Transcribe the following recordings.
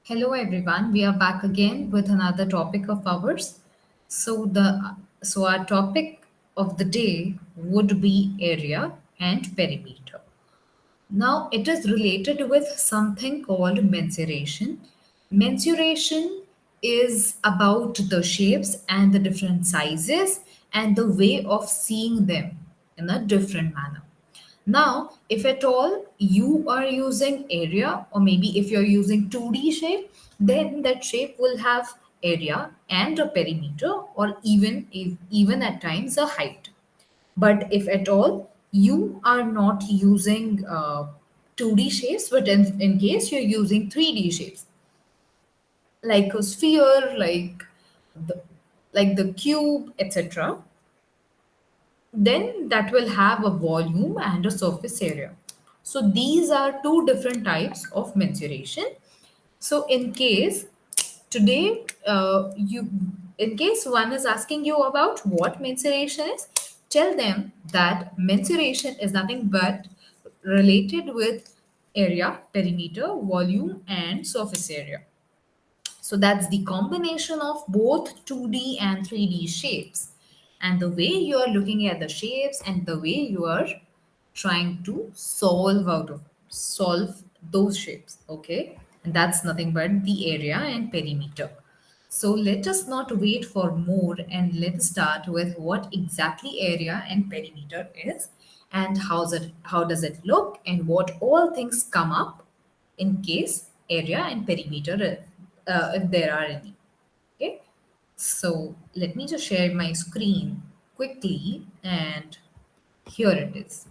Hello everyone, we are back again with another topic of ours. So our topic of the day would be area and perimeter. Now it is related with something called mensuration. Mensuration is about the shapes and the different sizes and the way of seeing them in a different manner. Now, if at all you are using area, or maybe if you're using 2D shape, then that shape will have area and a perimeter, or even at times a height. But if at all you are not using 2D shapes, but in case you're using 3D shapes, like a sphere, the, like the cube, etc., then that will have a volume and a surface area. So these are two different types of mensuration. So in case one is asking you about what mensuration is, tell them that mensuration is nothing but related with area, perimeter, volume, and surface area. So that's the combination of both 2D and 3D shapes. And the way you are looking at the shapes and the way you are trying to solve those shapes. Okay. And that's nothing but the area and perimeter. So let us not wait for more and let's start with what exactly area and perimeter is and how does it look and what all things come up in case area and perimeter if there are any. Okay, so let me just share my screen quickly and here it is.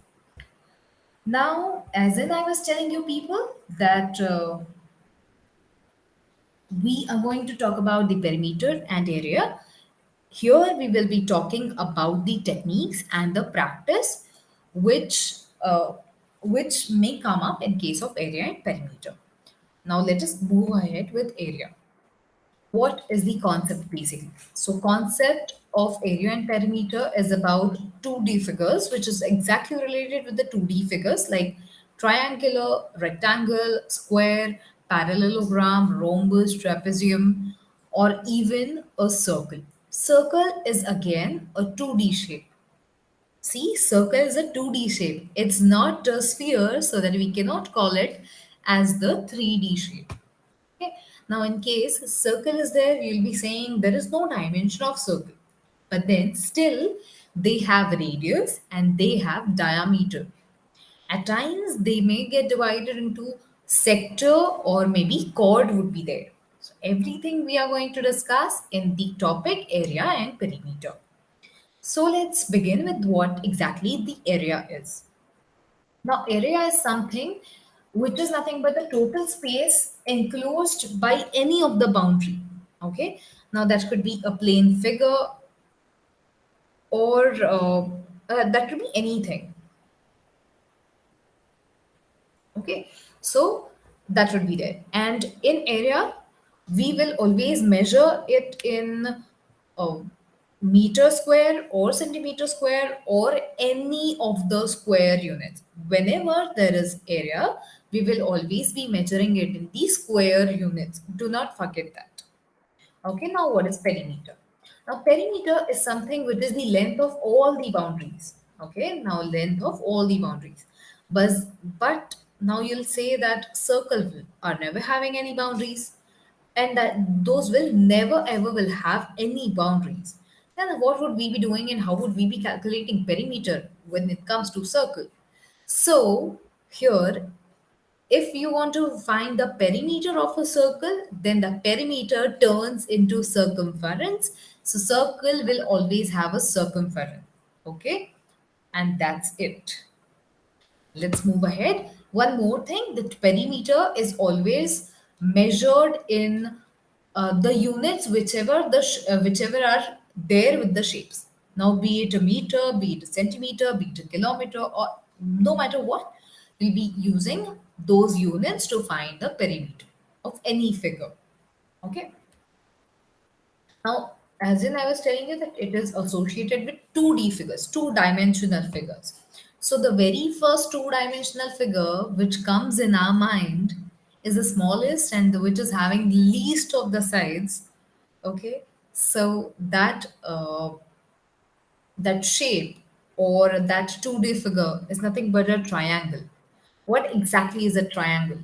Now, as in I was telling you people that we are going to talk about the perimeter and area. Here we will be talking about the techniques and the practice which uh, which may come up in case of area and perimeter. Now let us move ahead with area. What is the concept basically? So concept of area and perimeter is about 2D figures, which is exactly related with the 2D figures like triangular, rectangle, square, parallelogram, rhombus, trapezium, or even a circle. Circle is again a 2D shape. See, circle is a 2D shape. It's not a sphere, so that we cannot call it as the 3D shape. Okay. Now, in case circle is there, you'll be saying there is no dimension of circle. But then still, they have radius and they have diameter. At times, they may get divided into sector or maybe chord would be there. So, everything we are going to discuss in the topic area and perimeter. So, let's begin with what exactly the area is. Now, area is something which is nothing but the total space enclosed by any of the boundary. Okay. Now, that could be a plane figure or that could be anything. Okay. So, that would be there. And in area, we will always measure it in uh, meter square or centimeter square or any of the square units. Whenever there is area, we will always be measuring it in the square units. Do not forget that. Okay, now what is perimeter? Now, perimeter is something which is the length of all the boundaries. Okay, now length of all the boundaries. But, but now you'll say that are never having any boundaries and that those will never ever will have any boundaries. Then what would we be doing and how would we be calculating perimeter when it comes to circle? So here if you want to find the perimeter of a circle, then the perimeter turns into circumference. So circle will always have a circumference. Okay. And that's it. Let's move ahead. One more thing, the perimeter is always measured in the units whichever are there with the shapes. Now, be it a meter, be it a centimeter, be it a kilometer, or no matter what, we'll be using those units to find the perimeter of any figure. Okay. Now, as in I was telling you that it is associated with 2D figures, two-dimensional figures. So the very first two-dimensional figure which comes in our mind is the smallest and which is having least of the sides. Okay, so that shape or that 2D figure is nothing but a triangle. What exactly is a triangle?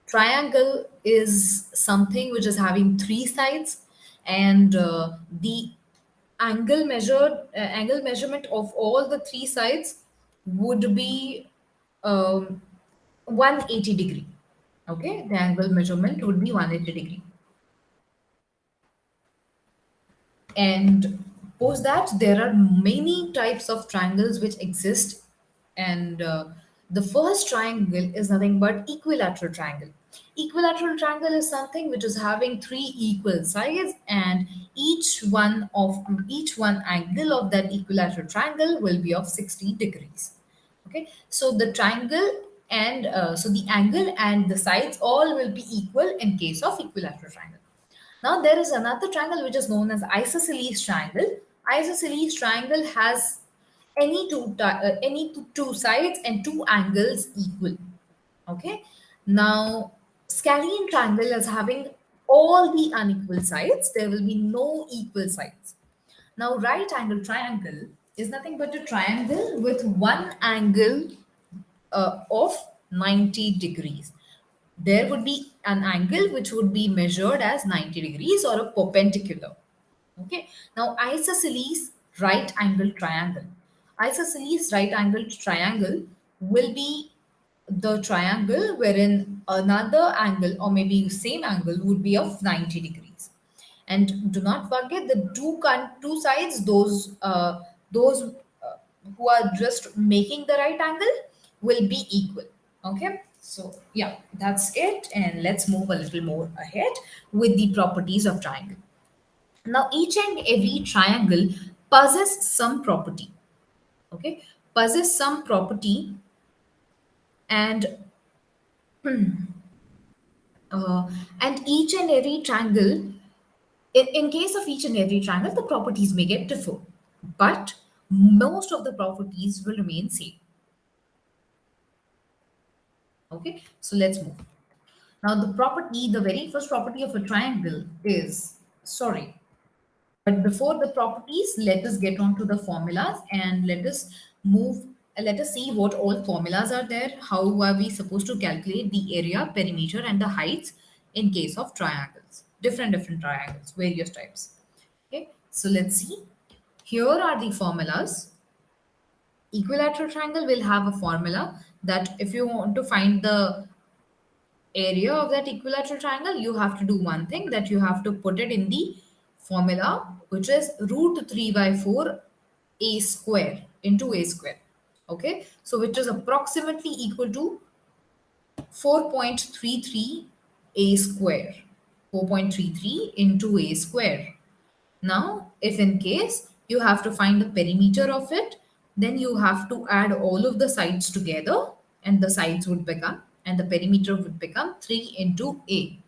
Triangle is something which is having three sides, and the angle measurement of all the three sides would be um, 180 degree. Okay, the angle measurement would be 180 degree. And post that, there are many types of triangles which exist, and the first triangle is nothing but equilateral triangle. Equilateral triangle is something which is having three equal sides, and each one angle of that equilateral triangle will be of 60 degrees. Okay, so the triangle and so the angle and the sides all will be equal in case of equilateral triangle. Now there is another triangle which is known as isosceles triangle. Isosceles triangle has any two sides and two angles equal. Okay. Now scalene triangle is having all the unequal sides. There will be no equal sides. Now right angle triangle is nothing but a triangle with one angle of 90 degrees. There would be an angle which would be measured as 90 degrees or a perpendicular. Okay. Now, isosceles right angle triangle. Isosceles right angle triangle will be the triangle wherein another angle or maybe same angle would be of 90 degrees. And do not forget the two sides, those who are just making the right angle will be equal. Okay, so yeah, that's it, and let's move a little more ahead with the properties of triangle. Now, each and every triangle possess some property. Okay, possess some property, and uh, and each and every triangle, in case of each and every triangle, the properties may get differ, but most of the properties will remain same. Okay, so let's move. Now, the very first property of a triangle is, sorry, but before the properties, let us get on to the formulas and move, let us see what all formulas are there. How are we supposed to calculate the area, perimeter, and the heights in case of triangles? Different triangles, various types. Okay, so let's see. Here are the formulas. Equilateral triangle will have a formula that if you want to find the area of that equilateral triangle, you have to do one thing, that you have to put it in the formula, which is root 3 by 4 a square into a square. Okay, so which is approximately equal to 4.33 a square. 4.33 into a square. Now, if in case you have to find the perimeter of it, then you have to add all of the sides together, and the sides would become, and the perimeter would become 3 into A.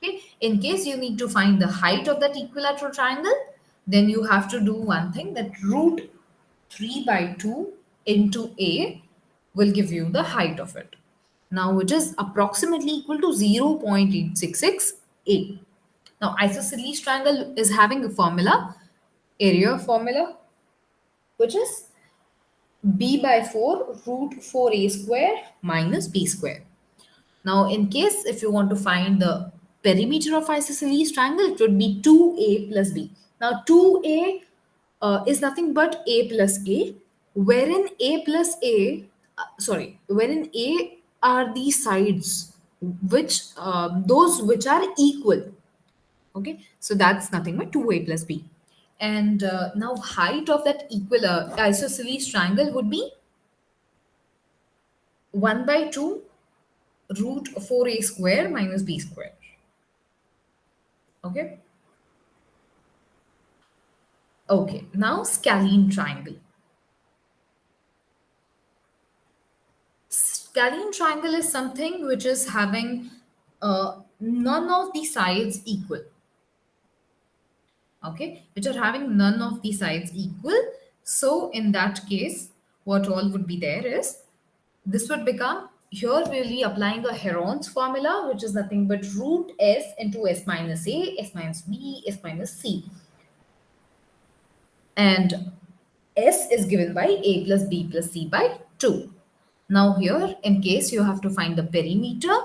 Okay. In case you need to find the height of that equilateral triangle, then you have to do one thing, that root 3 by 2 into A will give you the height of it. Now, which is approximately equal to 0.866 A. Now, isosceles triangle is having a formula, area formula, which is b by 4 root 4a square minus b square. Now, in case if you want to find the perimeter of isosceles triangle, it would be 2a plus b. Now, 2a is nothing but a plus a, wherein a plus a, wherein a are the sides which those which are equal. Okay, so that's nothing but 2a plus b. And now height of that isosceles triangle would be 1 by 2 root 4a square minus b square. Okay. Okay, now scalene triangle. Scalene triangle is something which is having none of the sides equal. Okay, which are having none of the sides equal. So in that case, what all would be there is, this would become, here we'll be applying a Heron's formula, which is nothing but root s into s minus a, s minus b, s minus c. And s is given by a plus b plus c by 2. Now here, in case you have to find the perimeter,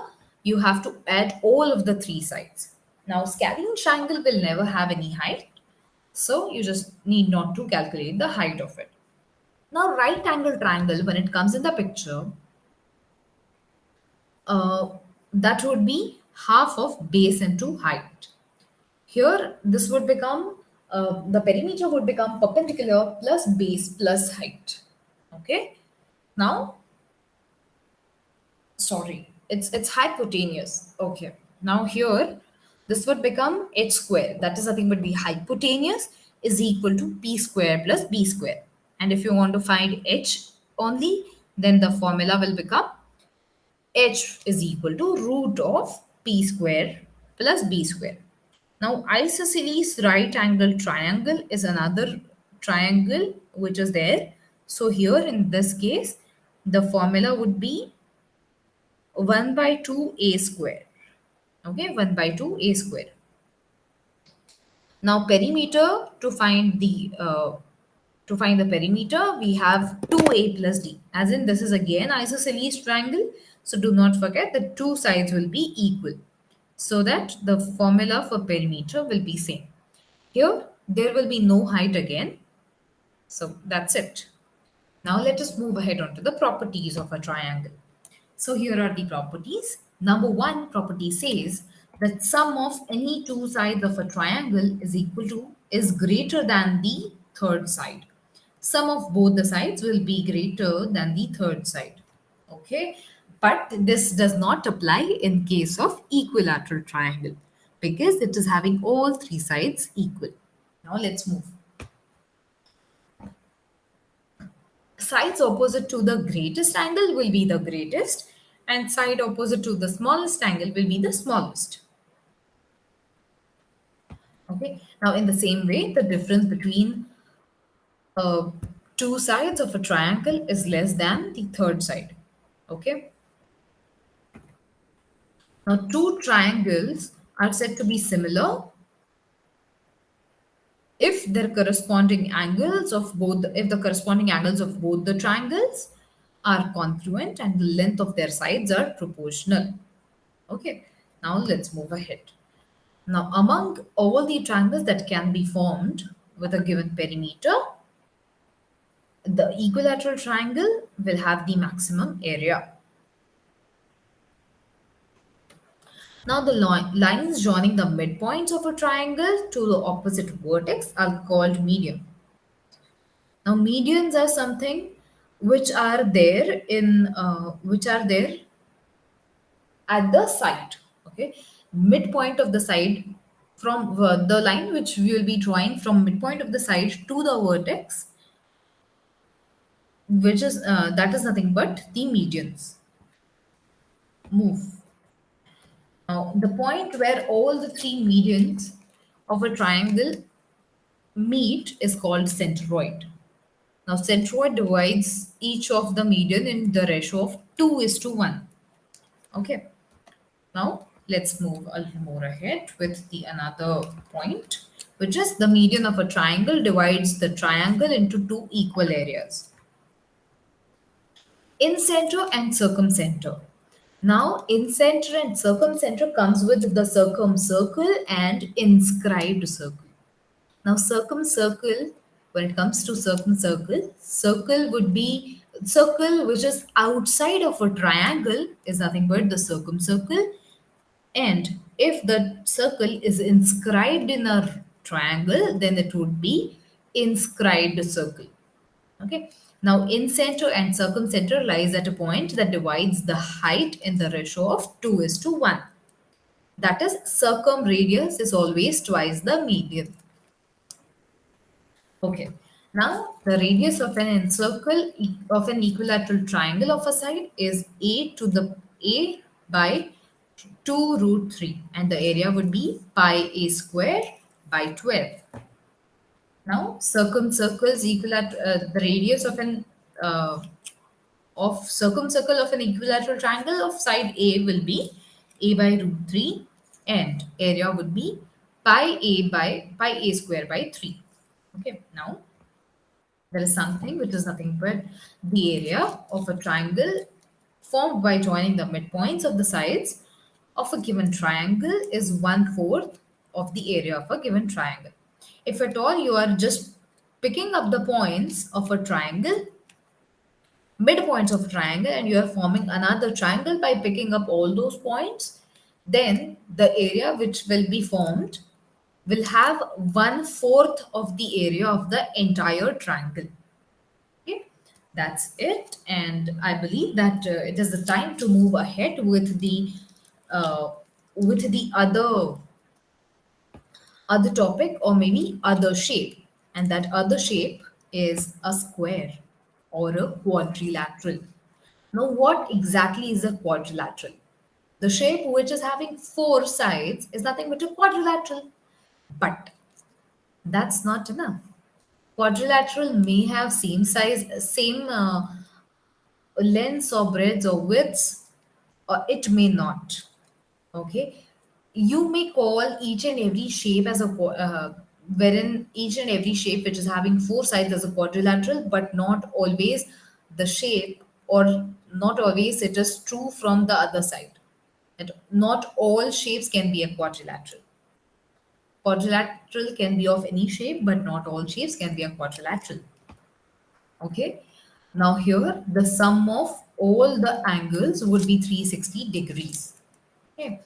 you have to add all of the three sides. Now scalene triangle will never have any height, so you just need not to calculate the height of it. Now right angle triangle, when it comes in the picture, uh, that would be half of base into height. Here, this would become, the perimeter would become perpendicular plus base plus height. Okay. Now, sorry, it's hypotenuse. Okay. Now here, this would become h square. That is nothing but the hypotenuse is equal to p square plus b square. And if you want to find h only, then the formula will become h is equal to root of p square plus b square. Now, isosceles right angle triangle is another triangle which is there. So here in this case, the formula would be 1 by 2 a square. Okay, 1 by 2 a square. Now perimeter, to find the perimeter, we have 2a plus d. As in, this is again isosceles triangle. So do not forget the two sides will be equal, so that the formula for perimeter will be same. Here, there will be no height again. So that's it. Now let us move ahead onto the properties of a triangle. So here are the properties. Number one property says that sum of any two sides of a triangle is greater than the third side. Sum of both the sides will be greater than the third side. Okay, but this does not apply in case of equilateral triangle because it is having all three sides equal. Now let's move. Sides opposite to the greatest angle will be the greatest, and side opposite to the smallest angle will be the smallest. Okay. Now in the same way, the difference between uh, two sides of a triangle is less than the third side. Okay. Now two triangles are said to be similar if their corresponding angles of both if the corresponding angles of both the triangles are congruent and the length of their sides are proportional. Okay, now let's move ahead. Now, among all the triangles that can be formed with a given perimeter, the equilateral triangle will have the maximum area. Now, the lines joining the midpoints of a triangle to the opposite vertex are called median. Now, medians are something which are there at the site. Okay, midpoint of the side from the line which we will be drawing from midpoint of the side to the vertex, which is that is nothing but the medians. Move. Now the point where all the three medians of a triangle meet is called centroid. Now centroid divides each of the median in the ratio of 2:1. Okay. Now let's move a little more ahead with the another point, which is the median of a triangle divides the triangle into two equal areas, incenter and circumcenter. Now, incenter and circumcenter comes with the circumcircle and inscribed circle. Now, circumcircle, when it comes to circumcircle, circle which is outside of a triangle is nothing but the circumcircle. And if the circle is inscribed in a triangle, then it would be inscribed circle. Okay. Now, incenter and circumcenter lies at a point that divides the height in the ratio of 2:1. That is, circumradius is always twice the median. Okay. Now, the radius of an encircle of an equilateral triangle of a side is a to the a by 2 root 3, and the area would be pi a square by 12. Now, circumcircles the radius of an uh, of circumcircle of an equilateral triangle of side A will be a by root 3 and area would be pi a square by 3. Okay, now there is something which is nothing but the area of a triangle formed by joining the midpoints of the sides of a given triangle is 1/4 of the area of a given triangle. If at all you are just picking up the points of a triangle, midpoints of a triangle, and you are forming another triangle by picking up all those points, then the area which will be formed will have 1/4 of the area of the entire triangle. Okay, that's it. And I believe that it is the time to move ahead uh, with the other topic or maybe other shape. And that other shape is a square or a quadrilateral. Now, what exactly is a quadrilateral? The shape which is having four sides is nothing but a quadrilateral. But that's not enough. Quadrilateral may have same size, same lengths or breadths or widths, or it may not. Okay, you may call each and every shape as a wherein each and every shape which is having four sides as a quadrilateral, but not always the shape, or not always it is true from the other side. That not all shapes can be a quadrilateral. Quadrilateral can be of any shape, but not all shapes can be a quadrilateral. Okay. Now here the sum of all the angles would be 360 degrees. Okay.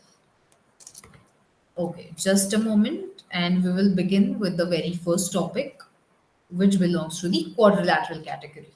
Okay, just a moment, and we will begin with the very first topic, which belongs to the quadrilateral category.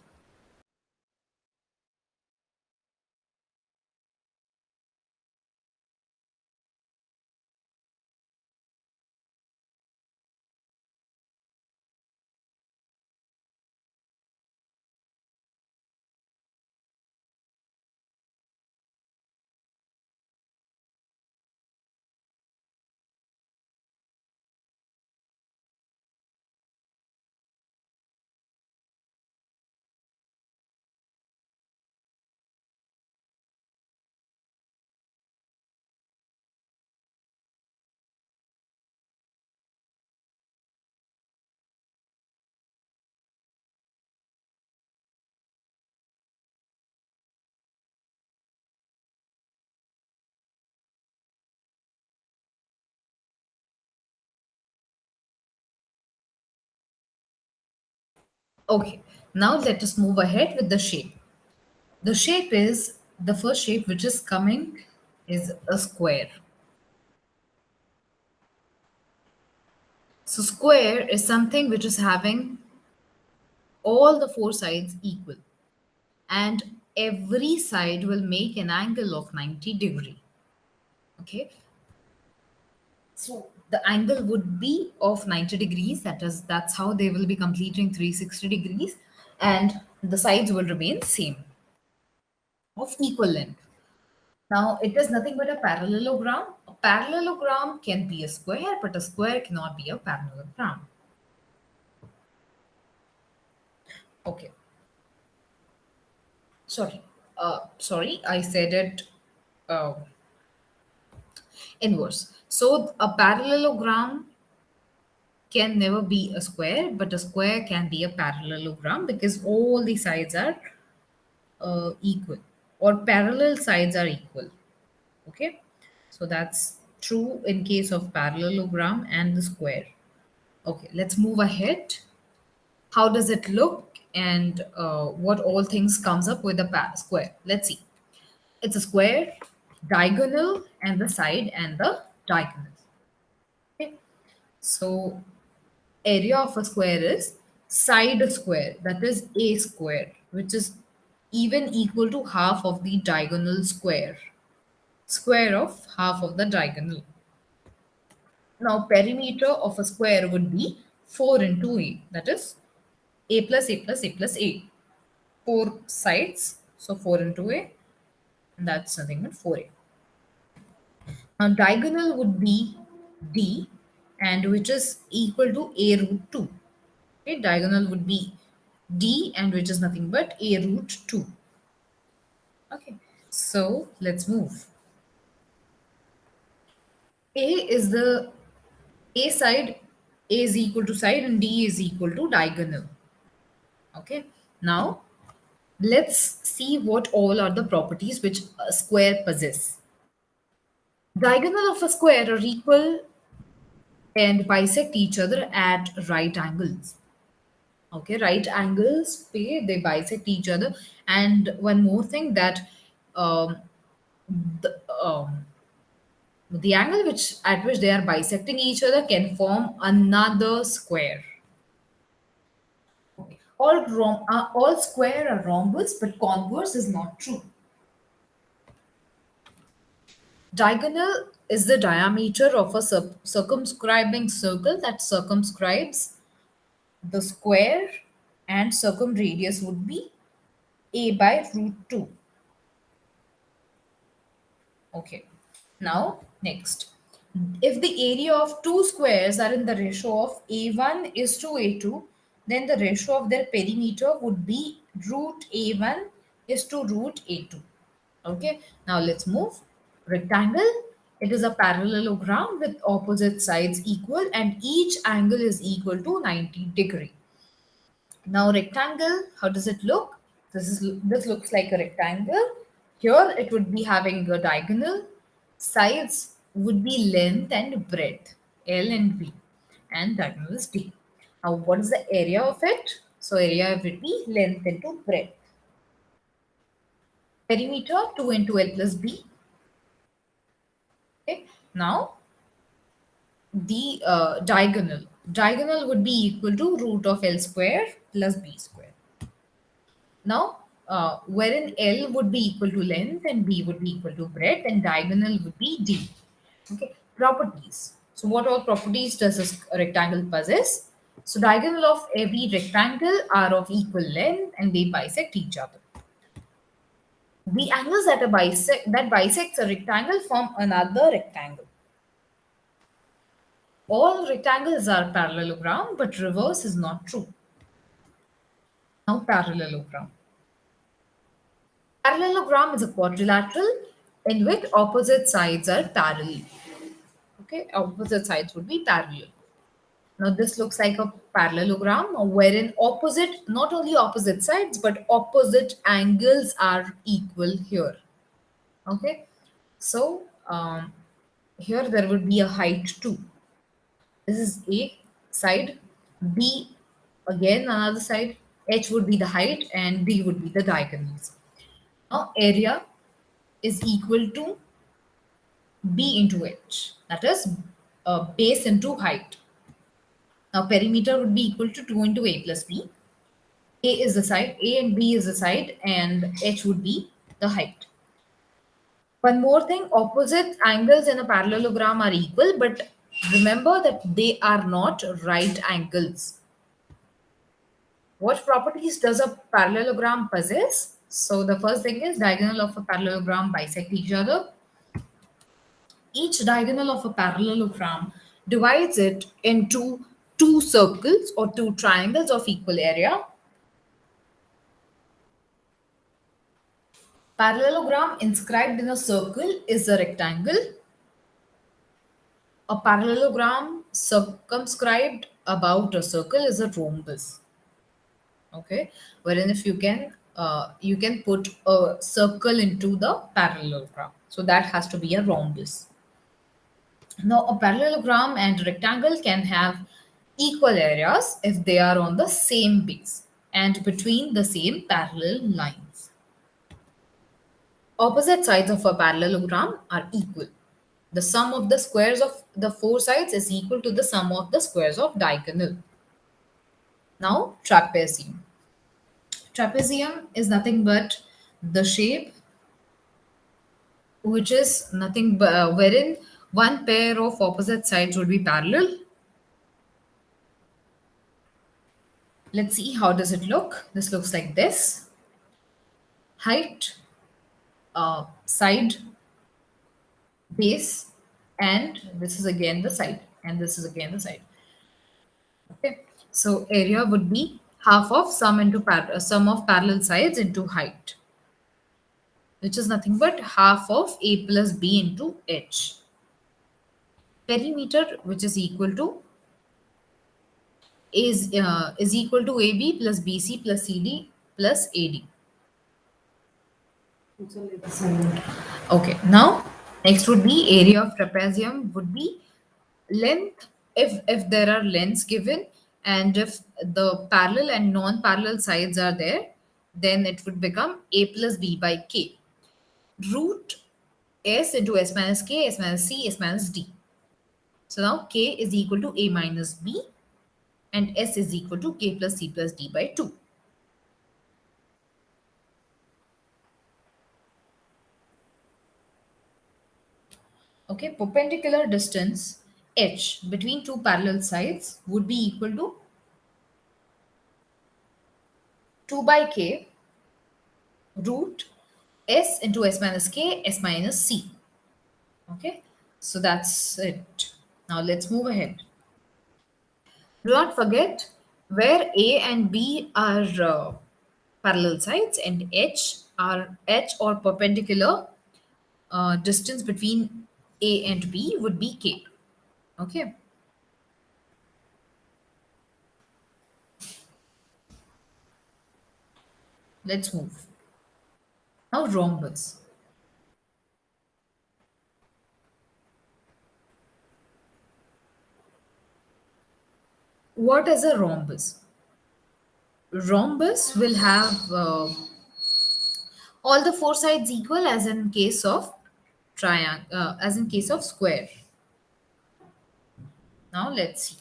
Okay, now let us move ahead with the shape. The shape is the first shape which is coming is a square. So, square is something which is having all the four sides equal, and every side will make an angle of 90 degree. Okay, so the angle would be of 90 degrees. That's how they will be completing 360 degrees, and the sides will remain same of equal length. Now it is nothing but a parallelogram. A parallelogram can be a square, but a square cannot be a parallelogram. Okay, sorry. Sorry, I said it uh, inverse. So a parallelogram can never be a square, but a square can be a parallelogram because all the sides are equal, or parallel sides are equal. Okay, so that's true in case of parallelogram and the square. Okay, let's move ahead. How does it look, and what all things comes up with a square? Let's see. It's a square, diagonal, and the side and the diagonal. Okay, so area of a square is side square, that is a square, which is even equal to half of the diagonal square. Square of half of the diagonal. Now, perimeter of a square would be 4 into a, that is a plus a plus a plus a. Four sides, so 4 into a, and that's nothing but 4a. Now, diagonal would be d, and which is equal to a root 2. Okay, diagonal would be d, and which is nothing but a root 2. Okay, so let's move. A is the A side, A is equal to side, and D is equal to diagonal. Okay, now let's see what all are the properties which a square possess. Diagonal of a square are equal and bisect each other at right angles. Okay, right angles, they bisect each other. And one more thing that um, the, the angle which at which they are bisecting each other can form another square. Okay. All square are rhombus, but converse is not true. Diagonal is the diameter of a circumscribing circle that circumscribes the square, and circumradius would be a by root 2. Okay. Now, next. If the area of two squares are in the ratio of a1 is to a2, then the ratio of their perimeter would be root a1 is to root a2. Okay. Now, let's move. Rectangle. It is a parallelogram with opposite sides equal and each angle is equal to 90 degree. Now rectangle, how does it look? This looks like a rectangle. Here it would be having a diagonal. Sides would be length and breadth, L and B, and diagonal is D. Now what is the area of it? So area would be length into breadth. Perimeter 2 into L plus B. Okay. Now the diagonal. Diagonal would be equal to root of L square plus B square. Now, wherein L would be equal to length and B would be equal to breadth and diagonal would be D. Okay, properties. So, what all properties does this rectangle possess? So, diagonal of every rectangle are of equal length and they bisect each other. The angles that bisects a rectangle form another rectangle. All rectangles are parallelogram, but reverse is not true. Now, parallelogram. Parallelogram is a quadrilateral in which opposite sides are parallel. Okay, opposite sides would be parallel. Now this looks like a parallelogram wherein opposite, not only opposite sides, but opposite angles are equal here. Okay, so here there would be a height too. This is A side, B again another side, H would be the height and D would be the diagonals. Now area is equal to B into H. That is base into height. Now perimeter would be equal to 2 into A plus B. A is the side, A and B is the side, and H would be the height. One more thing, opposite angles in a parallelogram are equal, but remember that they are not right angles. What properties does a parallelogram possess? So the first thing is diagonal of a parallelogram bisect each other. Each diagonal of a parallelogram divides it into two circles or two triangles of equal area. Parallelogram inscribed in a circle is a rectangle. A parallelogram circumscribed about a circle is a rhombus. Okay, wherein if you can put a circle into the parallelogram, so that has to be a rhombus. Now, a parallelogram and rectangle can have equal areas if they are on the same base and between the same parallel lines. Opposite sides of a parallelogram are equal. The sum of the squares of the four sides is equal to the sum of the squares of diagonal. Now, trapezium. Trapezium is nothing but the shape which is nothing but wherein one pair of opposite sides would be parallel. Let's see how does it look. This looks like this. Height, side, base, and this is again the side, and this is again the side. Okay, so area would be half of sum of parallel sides into height. which is nothing but half of A plus B into H. Perimeter, which is equal to is equal to AB plus BC plus CD plus AD. Okay, now next would be area of trapezium would be length, if there are lengths given, and if the parallel and non-parallel sides are there, then it would become A plus B by K. Root S into S minus K, S minus C, S minus D. So now K is equal to A minus B and S is equal to K plus C plus D by 2. Okay, perpendicular distance H between two parallel sides would be equal to 2 by K root S into S minus K, S minus C. Okay, so that's it. Now let's move ahead. Do not forget where A and B are parallel sides and H or perpendicular distance between A and B would be K. Okay, let's move. Now rhombus. What is a rhombus? Rhombus will have all the four sides equal as in case of triangle, as in case of square. Now let's see.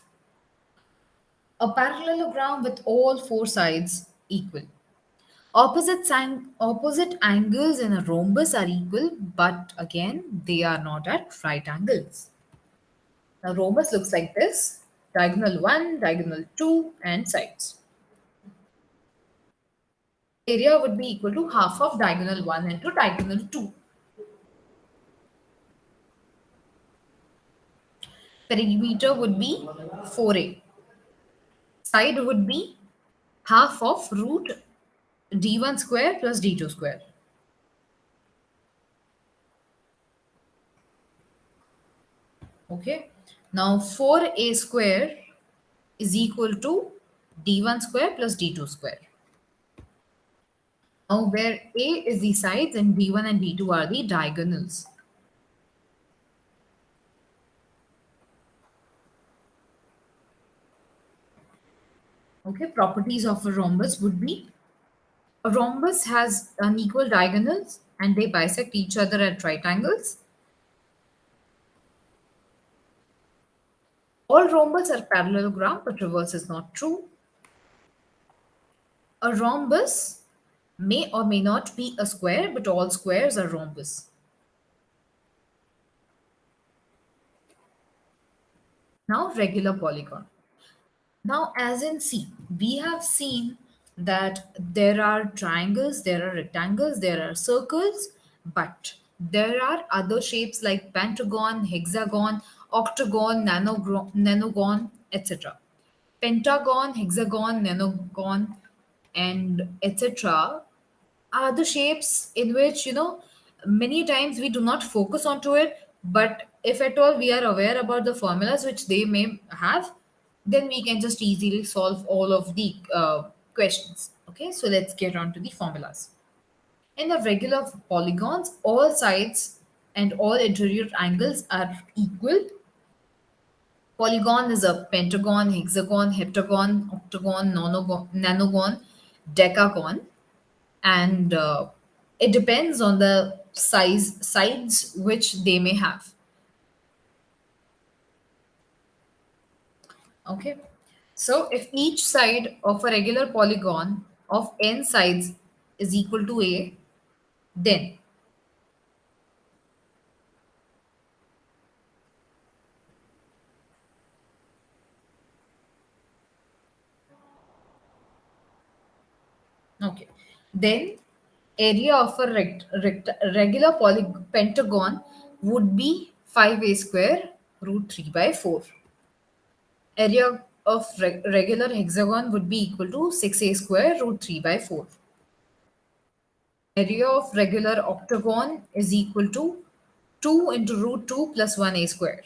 A parallelogram with all four sides equal. Opposite angles in a rhombus are equal, but again, they are not at right angles. Now, rhombus looks like this: diagonal 1, diagonal 2, and sides. Area would be equal to half of diagonal 1 into diagonal 2. Perimeter would be 4a. Side would be half of root d1 square plus d2 square. Okay. Now 4a square is equal to d1 square plus d2 square. Now where a is the sides and d1 and d2 are the diagonals. Okay, properties of a rhombus would be a rhombus has unequal diagonals and they bisect each other at right angles. All rhombus are parallelogram, but reverse is not true. A rhombus may or may not be a square, but all squares are rhombus. Now, regular polygon. Now, as in C, we have seen that there are triangles, there are rectangles, there are circles, but there are other shapes like pentagon, hexagon, octagon, nanogon, etc. Pentagon, hexagon, nanogon, and etc. are the shapes in which, many times we do not focus onto it, but if at all we are aware about the formulas which they may have, then we can just easily solve all of the questions. Okay, so let's get on to the formulas. In the regular polygons, all sides and all interior angles are equal. Polygon is a pentagon, hexagon, heptagon, octagon, nanogon, decagon, and it depends on the sides which they may have. Okay, so if each side of a regular polygon of n sides is equal to a, then okay, then area of a regular pentagon would be 5a square root 3 by 4. Area of regular hexagon would be equal to 6a square root 3 by 4. Area of regular octagon is equal to 2 into root 2 plus 1a square.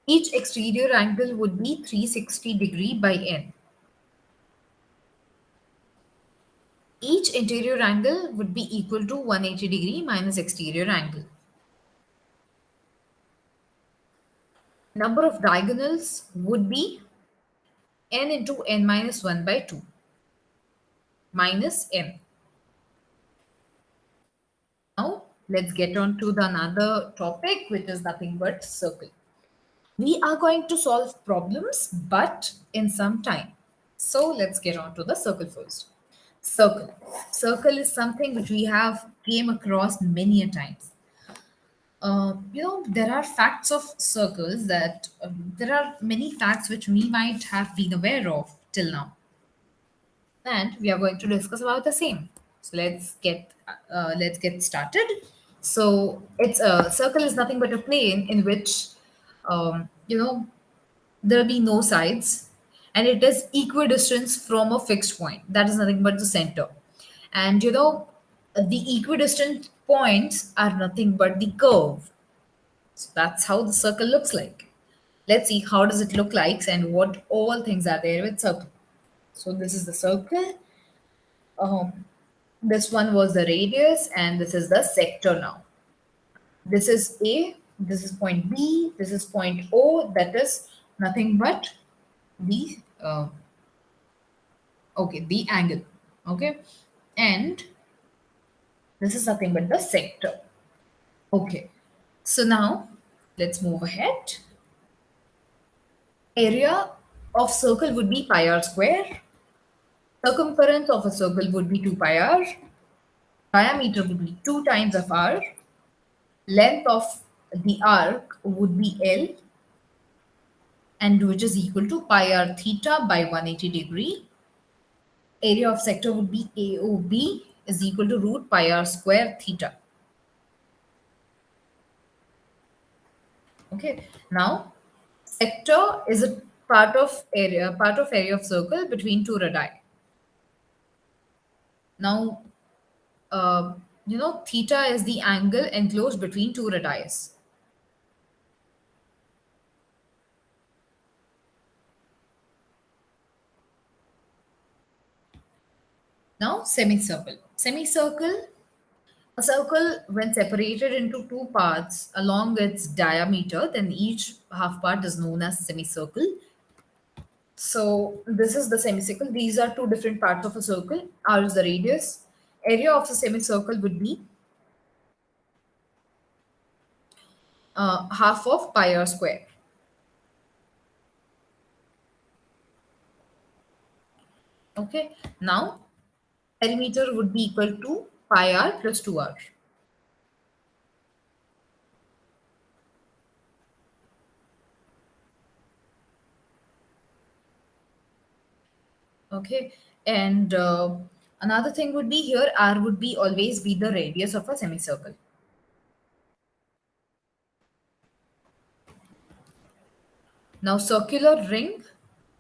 Each exterior angle would be 360 degree by n. Each interior angle would be equal to 180 degree minus exterior angle. Number of diagonals would be n into n minus 1 by 2 minus m. Now let's get on to the another topic, which is nothing but circle. We are going to solve problems, but in some time. So let's get on to the circle first. Circle. Circle is something which we have came across many a times. There are facts of circles that there are many facts which we might have been aware of till now, and we are going to discuss about the same. So let's get started. So it's a circle is nothing but a plane in which um, you know there will be no sides, and it is equidistant from a fixed point that is nothing but the center. And the equidistant points are nothing but the curve. So that's how the circle looks like. Let's see how does it look like and what all things are there with circle. So this is the circle. This one was the radius, and this is the sector now. This is A, this is point B, this is point O, that is nothing but the the angle. Okay, and this is nothing but the sector. Okay, so now let's move ahead. Area of circle would be pi r square. Circumference of a circle would be 2 pi r. Diameter would be 2 times of r. Length of the arc would be L, and which is equal to pi r theta by 180 degree. Area of sector would be AOB is equal to root pi r square theta. Okay, now sector is a part of area of circle between two radii. Now, theta is the angle enclosed between two radii. Now, semicircle. Semicircle, a circle when separated into two parts along its diameter, then each half part is known as semicircle. So this is the semicircle. These are two different parts of a circle. R is the radius. Area of a semicircle would be half of pi r square. Okay. Now perimeter would be equal to pi r plus 2r. Okay. And another thing would be here r would be always be the radius of a semicircle. Now circular ring,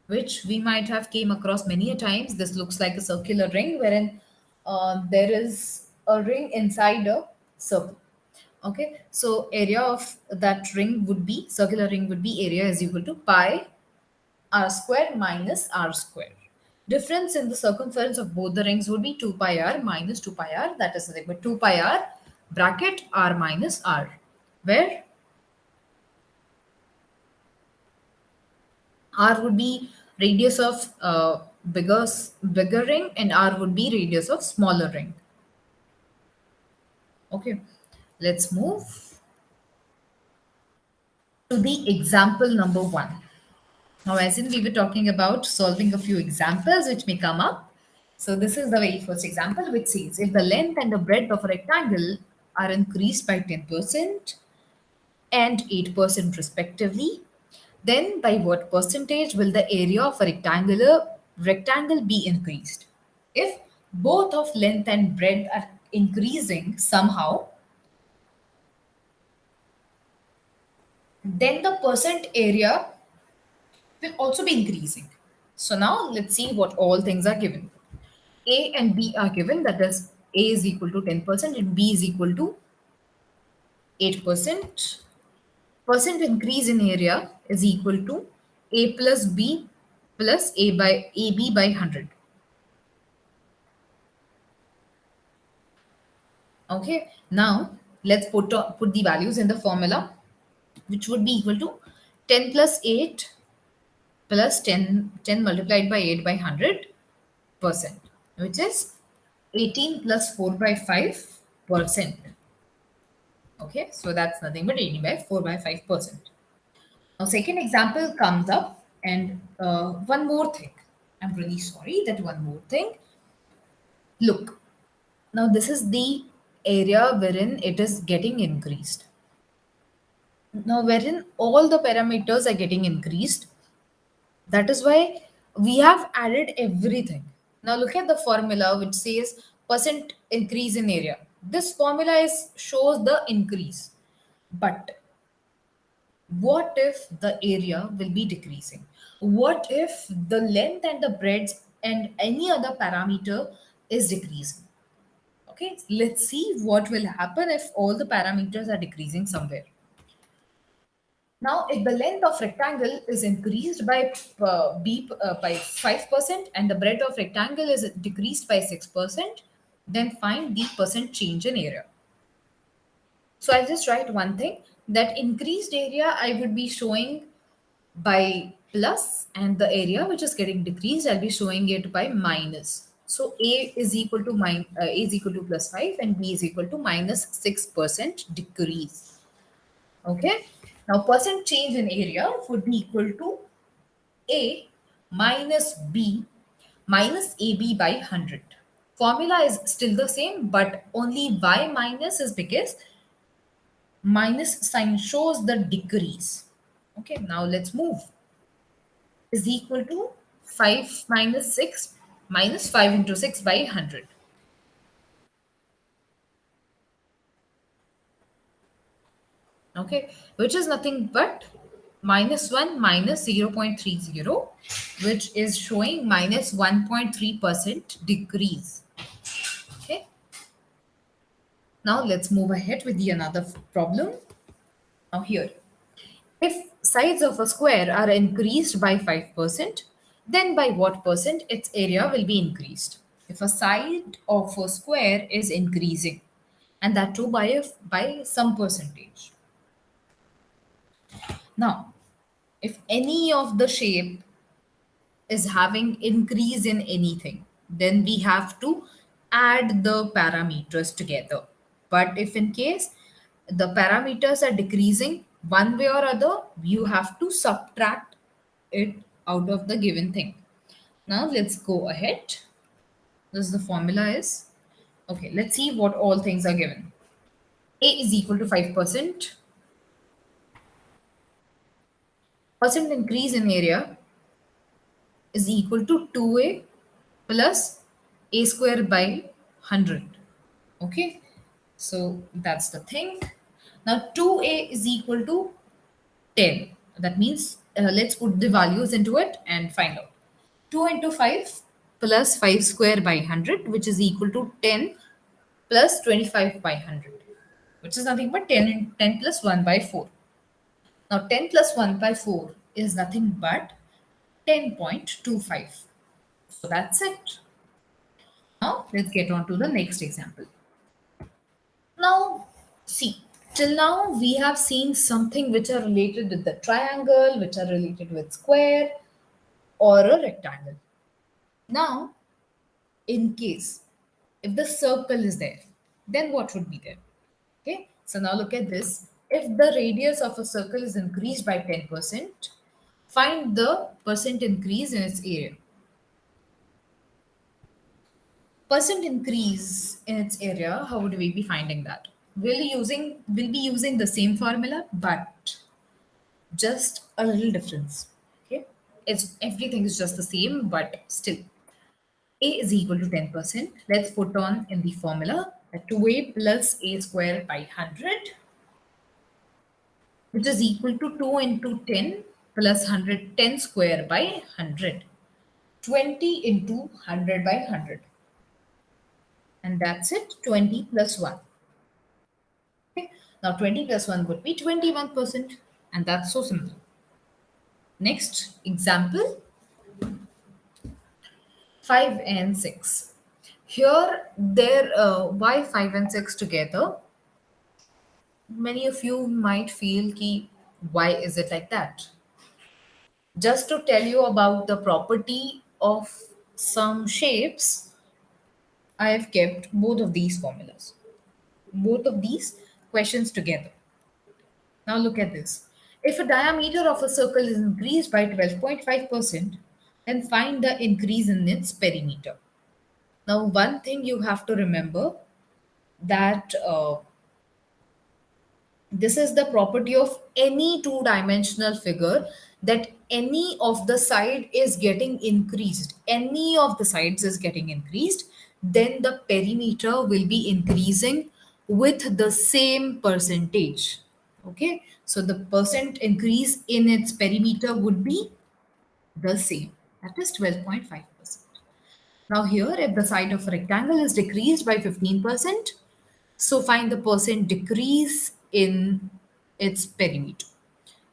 which we might have came across many a times. This looks like a circular ring wherein there is a ring inside a circle. Okay, so area of that ring would be circular ring would be area is equal to pi r square minus r square. Difference in the circumference of both the rings would be 2 pi r minus 2 pi r. That is nothing but 2 pi r bracket r minus r, where r would be radius of bigger ring and r would be radius of smaller ring. Okay, let's move to the example number 1. Now, as in we were talking about solving a few examples which may come up. So this is the very first example, which says if the length and the breadth of a rectangle are increased by 10% and 8% respectively, then by what percentage will the area of a rectangle be increased? If both of length and breadth are increasing somehow, then the percent area will also be increasing. So now let's see what all things are given. A and B are given, that is A is equal to 10% and B is equal to 8%. Percent increase in area is equal to A plus B plus A by AB by 100. Okay, now let's put the values in the formula, which would be equal to 10 plus 8 plus 10 multiplied by 8 by 100%, which is 18 plus 4 by 5%. Okay, so that's nothing but 18 by 4 by 5%. Now, second example comes up, and one more thing. I'm really sorry that one more thing. Look, now this is the area wherein it is getting increased. Now, wherein all the parameters are getting increased, that is why we have added everything. Now, look at the formula which says percent increase in area. This formula shows the increase. But what if the area will be decreasing? What if the length and the breadth and any other parameter is decreasing? Okay, let's see what will happen if all the parameters are decreasing somewhere. Now, if the length of rectangle is increased by by 5% and the breadth of rectangle is decreased by 6%, then find the percent change in area. So I'll just write one thing, that increased area I would be showing by plus, and the area which is getting decreased I'll be showing it by minus. So A is equal to A is equal to plus 5 and B is equal to minus 6% decrease. Okay. Now percent change in area would be equal to A minus B minus AB by 100. Formula is still the same, but only Y minus is because minus sign shows the decrease. Okay, now let's move. Is equal to 5 minus 6 minus 5 into 6 by 100. Okay, which is nothing but minus 1 minus 0.30, which is showing minus 1.3% decrease. Okay, now let's move ahead with the another problem. Now here, if sides of a square are increased by 5%, then by what percent its area will be increased? If a side of a square is increasing, and that too by some percentage. Now, if any of the shape is having increase in anything, then we have to add the parameters together. But if in case the parameters are decreasing one way or other, you have to subtract it out of the given thing. Now let's go ahead. This is the formula is. Okay, let's see what all things are given. A is equal to 5%. Percent increase in area is equal to 2a plus a square by 100. Okay, so that's the thing. Now 2a is equal to 10. That means let's put the values into it and find out. 2 into 5 plus 5 square by 100, which is equal to 10 plus 25 by 100, which is nothing but 10 and 10 plus 1 by 4. Now 10 plus 1 by 4 is nothing but 10.25. So that's it. Now let's get on to the next example. Now see, till now we have seen something which are related with the triangle, which are related with square or a rectangle. Now, in case if the circle is there, then what would be there? Okay, so now look at this. If the radius of a circle is increased by 10%, find the percent increase in its area. Percent increase in its area, how would we be finding that? We'll be using the same formula, but just a little difference. Okay, it's everything is just the same, but still a is equal to 10%. Let's put on in the formula that 2a plus a square by 100, which is equal to 2 into 10 plus 100, 10 square by 100, 20 into 100 by 100. And that's it, 20 plus 1. Okay. Now 20 plus 1 would be 21%. And that's so simple. Next example, 5 and 6. Here, why 5 and 6 together? Many of you might feel ki, why is it like that? Just to tell you about the property of some shapes, I have kept both of these formulas, both of these questions together. Now look at this. If a diameter of a circle is increased by 12.5%, then find the increase in its perimeter. Now, one thing you have to remember that this is the property of any two-dimensional figure, that any of the side is getting increased, any of the sides is getting increased, then the perimeter will be increasing with the same percentage. Okay, so the percent increase in its perimeter would be the same, that is 12.5%. Now here, if the side of a rectangle is decreased by 15%, so find the percent decrease in its perimeter.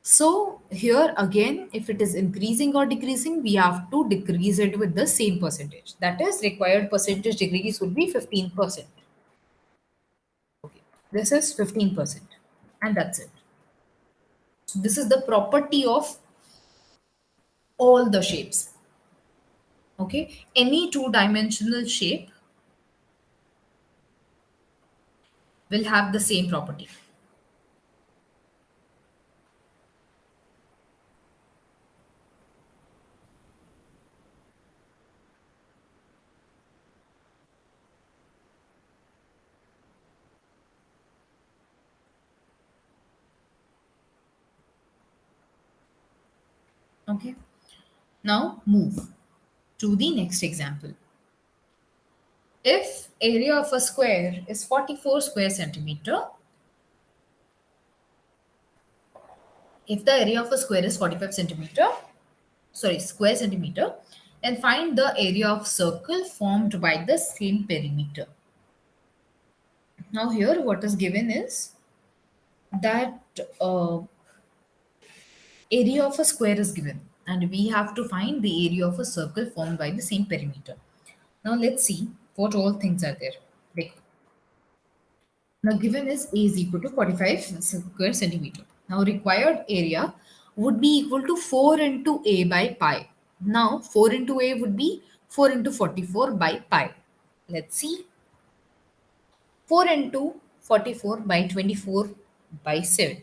So here again, if it is increasing or decreasing, we have to decrease it with the same percentage. That is, required percentage decrease would be 15%. Okay, this is 15%, and that's it. So this is the property of all the shapes. Okay, any two-dimensional shape will have the same property. Okay, now move to the next example. If area of a square is 44 square centimeter, if the area of a square is 45 centimeter, sorry, square centimeter, then find the area of circle formed by the same perimeter. Now here what is given is that area of a square is given, and we have to find the area of a circle formed by the same perimeter. Now let's see what all things are there. Like, now given is A is equal to 45 square centimeter. Now required area would be equal to 4 into A by pi. Now 4 into A would be 4 into 44 by pi. Let's see. 4 into 44 by 24 by 7.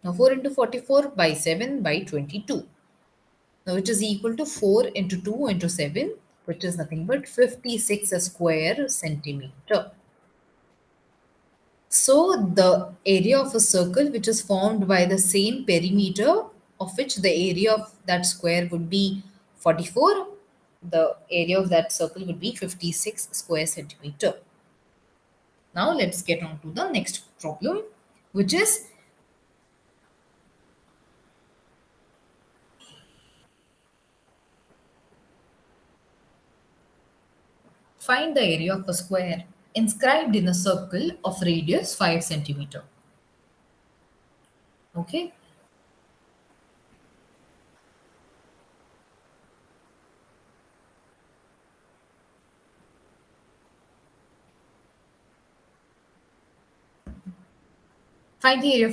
Now 4 into 44 by 7 by 22. Now which is equal to 4 into 2 into 7, which is nothing but 56 square centimeter. So the area of a circle which is formed by the same perimeter, of which the area of that square would be 44, the area of that circle would be 56 square centimeter. Now let's get on to the next problem, which is find the area of a square inscribed in a circle of radius 5 centimeter. Okay. Find the area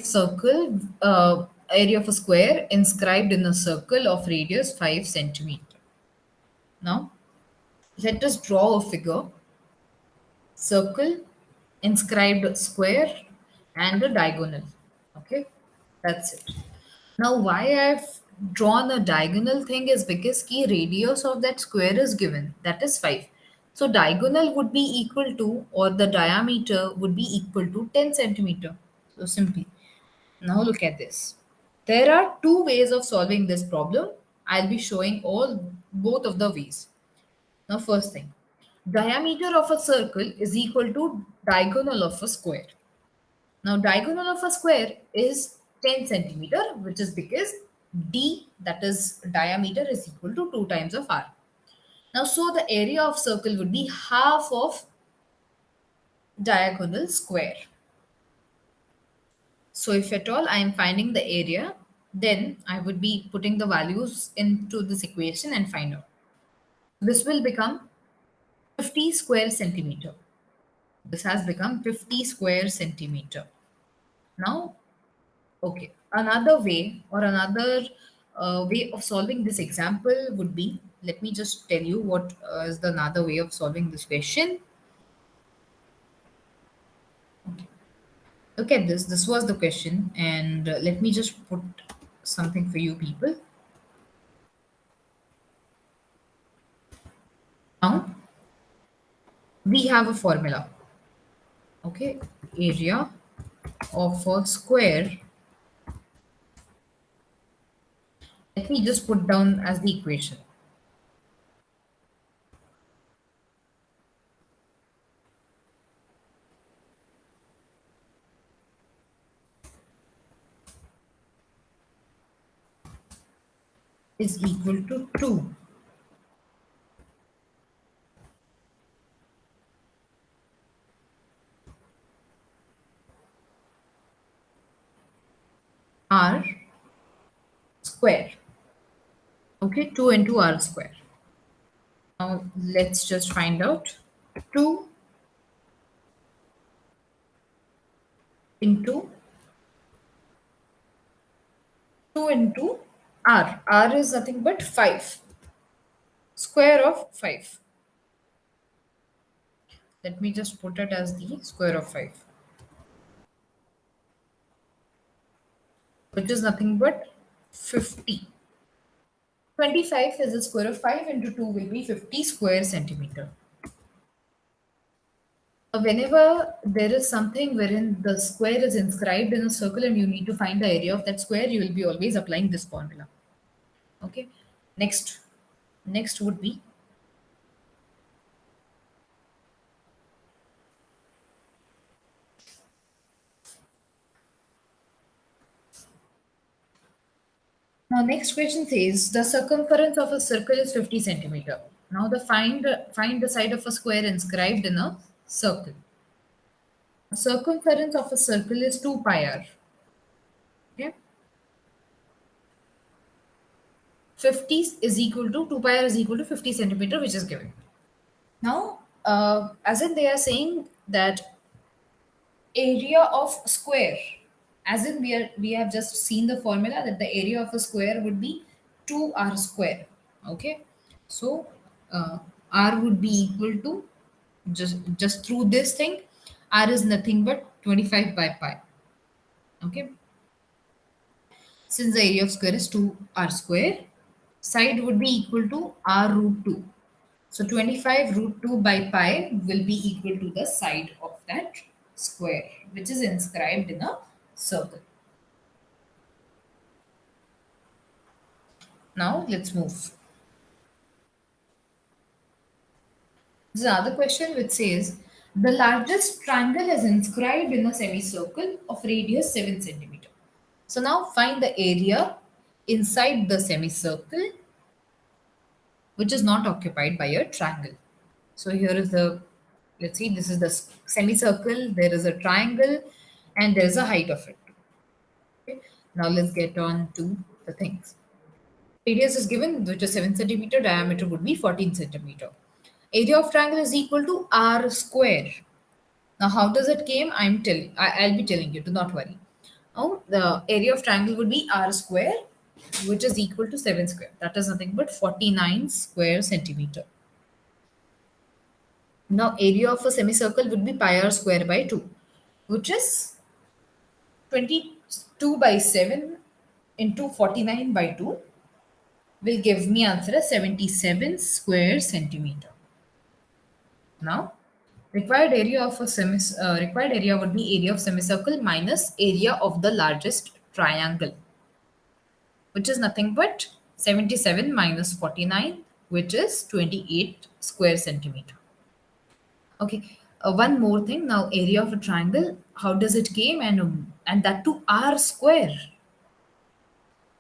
of a square inscribed in a circle of radius 5 centimeter. Now, let us draw a figure, circle, inscribed square, and a diagonal. Okay, that's it. Now, why I've drawn a diagonal thing is because key radius of that square is given, that is 5. So, diagonal would be equal to, or the diameter would be equal to 10 centimeter. So, simply. Now, look at this. There are two ways of solving this problem. I'll be showing both of the ways. Now, first thing, diameter of a circle is equal to diagonal of a square. Now, diagonal of a square is 10 centimeter, which is because d, that is diameter, is equal to 2 times of r. Now, so the area of circle would be half of diagonal square. So if at all I am finding the area, then I would be putting the values into this equation and find out. This will become 50 square centimeter. This has become 50 square centimeter. Now, okay, another way or another way of solving this example would be, let me just tell you what is the another way of solving this question. Look at this. This was the question, and let me just put something for you people. Now, we have a formula. Okay, area of a square. Let me just put down as the equation. Is equal to 2. R square. Okay, 2 into R square. Now let's just find out 2 into 2 into R. R is nothing but 5. Square of 5. Let me just put it as the square of 5, which is nothing but 50. 25 is the square of 5 into 2 will be 50 square centimeter. Whenever there is something wherein the square is inscribed in a circle and you need to find the area of that square, you will be always applying this formula. Okay. Next would be, now next question says the circumference of a circle is 50 centimeter. Now the find the side of a square inscribed in a circle. The circumference of a circle is 2 pi r. Okay. 50 is equal to 2 pi r is equal to 50 centimeter, which is given. Now, as in they are saying that area of square, as in we have just seen the formula that the area of a square would be 2r square. Okay, so r would be equal to, just through this thing, r is nothing but 25 by pi. Okay, since the area of square is 2r square, side would be equal to r root 2. So 25 root 2 by pi will be equal to the side of that square, which is inscribed in a circle. Now let's move. There's another question which says the largest triangle is inscribed in a semicircle of radius 7 centimeter. So now find the area inside the semicircle which is not occupied by a triangle. So here is the, let's see, this is the semicircle, there is a triangle, and there is a height of it. Okay. Now let's get on to the things. Radius is given, which is 7 centimeter, diameter would be 14 centimeter. Area of triangle is equal to r square. Now how does it came? I'll be telling you, do not worry. Now the area of triangle would be r square, which is equal to 7 square. That is nothing but 49 square centimeter. Now area of a semicircle would be pi r square by 2, which is 22 by 7 into 49 by 2 will give me answer as 77 square centimeter. Now required area would be area of semicircle minus area of the largest triangle, which is nothing but 77 minus 49, which is 28 square centimeter. Okay, one more thing. Now, area of a triangle, how does it came? And that to r square.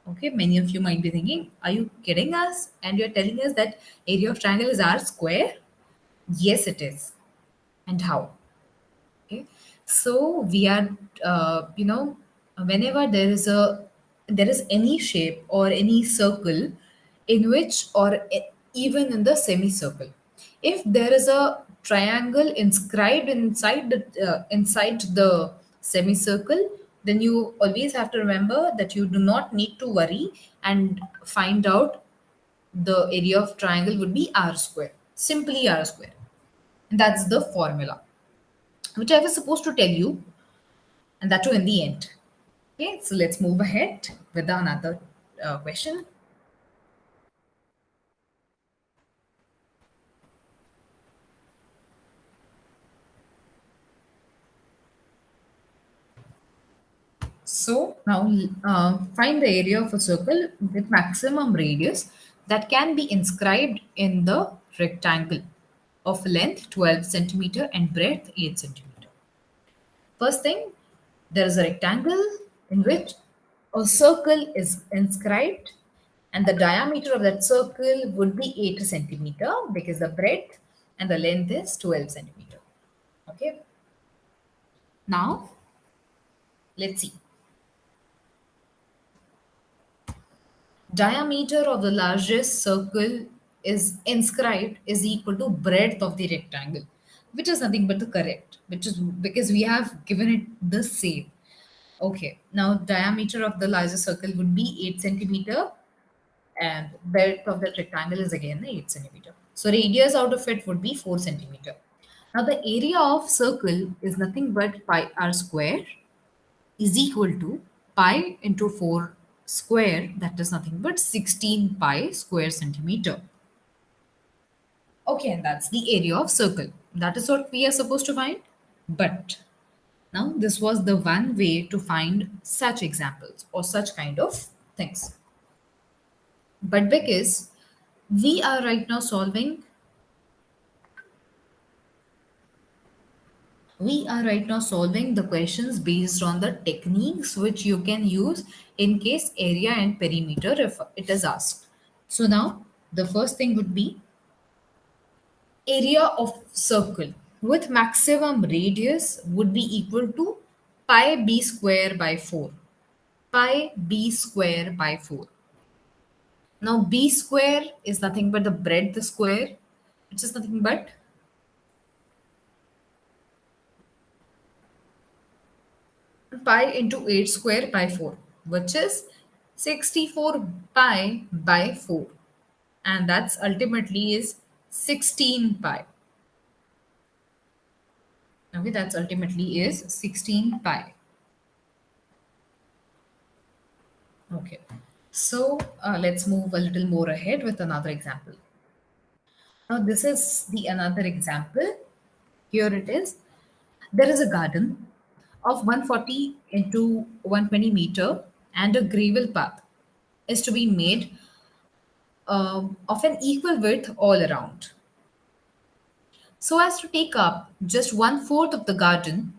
Okay, many of you might be thinking, are you kidding us? And you're telling us that area of triangle is r square? Yes, it is. And how? So we are, whenever there is any shape or any circle in which, or even in the semicircle, if there is a triangle inscribed inside the semicircle, then you always have to remember that you do not need to worry and find out the area of triangle would be r square, simply r square. That's the formula which I was supposed to tell you, and that too in the end. Okay, so let's move ahead with another question. So now find the area of a circle with maximum radius that can be inscribed in the rectangle of length 12 centimeter and breadth 8 centimeter. First thing, there is a rectangle in which a circle is inscribed, and the diameter of that circle would be 8 centimeter because the breadth and the length is 12 centimeter. Okay, now let's see. Diameter of the largest circle is inscribed is equal to breadth of the rectangle, which is nothing but the correct, which is because we have given it the same. Okay, now diameter of the largest circle would be 8 centimeter, and breadth of the rectangle is again 8 centimeter. So radius out of it would be 4 centimeter. Now the area of circle is nothing but pi r square is equal to pi into 4 square, that is nothing but 16 pi square centimeter. Okay, and that's the area of circle. That is what we are supposed to find. But now this was the one way to find such examples or such kind of things. But because we are right now solving we are right now solving the questions based on the techniques which you can use in case area and perimeter if it is asked. So now the first thing would be area of circle with maximum radius would be equal to pi b square by 4. Pi b square by 4. Now b square is nothing but the breadth square, which is nothing but pi into 8 square by 4, which is 64 pi by 4. And that's ultimately is 16 pi. Okay, that's ultimately is 16 pi. Okay, so let's move a little more ahead with another example. Now this is the another example. Here it is. There is a garden of 140 into 120 meter, and a gravel path is to be made of an equal width all around. So as to take up just one fourth of the garden,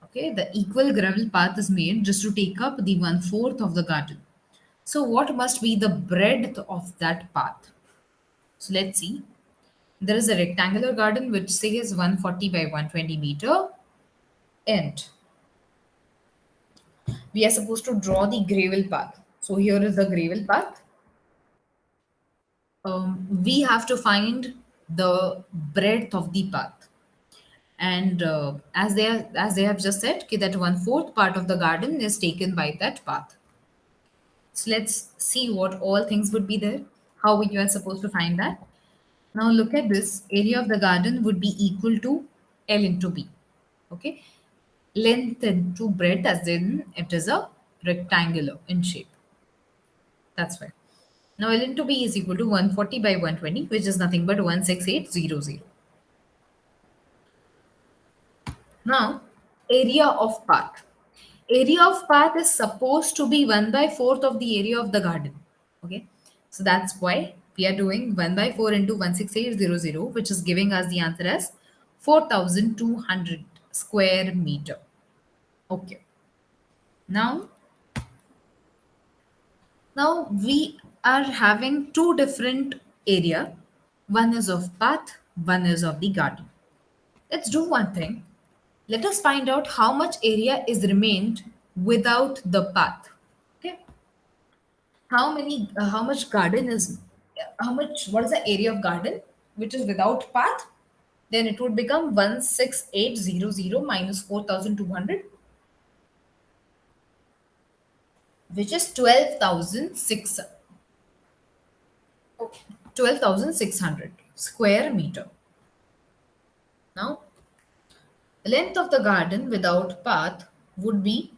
okay, the equal gravel path is made just to take up the one fourth of the garden. So what must be the breadth of that path? So let's see. There is a rectangular garden which says 140 by 120 meter, and we are supposed to draw the gravel path. So here is the gravel path. We have to find the breadth of the path, and as they have just said, that one fourth part of the garden is taken by that path. So let's see what all things would be there, how we are supposed to find that. Now look at this. Area of the garden would be equal to L into B. Okay, length into breadth, as in it is a rectangular in shape. That's why. Now L into B is equal to 140 by 120, which is nothing but 16800. Now, area of path. Area of path is supposed to be 1 by 4th of the area of the garden. Okay. So that's why we are doing 1 by 4 into 16800, which is giving us the answer as 4200 square meter. Okay. Now, now we are having two different area. One is of path, one is of the garden. Let's do one thing. Let us find out how much area is remained without the path. Okay, how much garden is, how much, what is the area of garden which is without path? Then it would become 16800 minus 4200, which is 12,600 square meter. Now, the length of the garden without path would be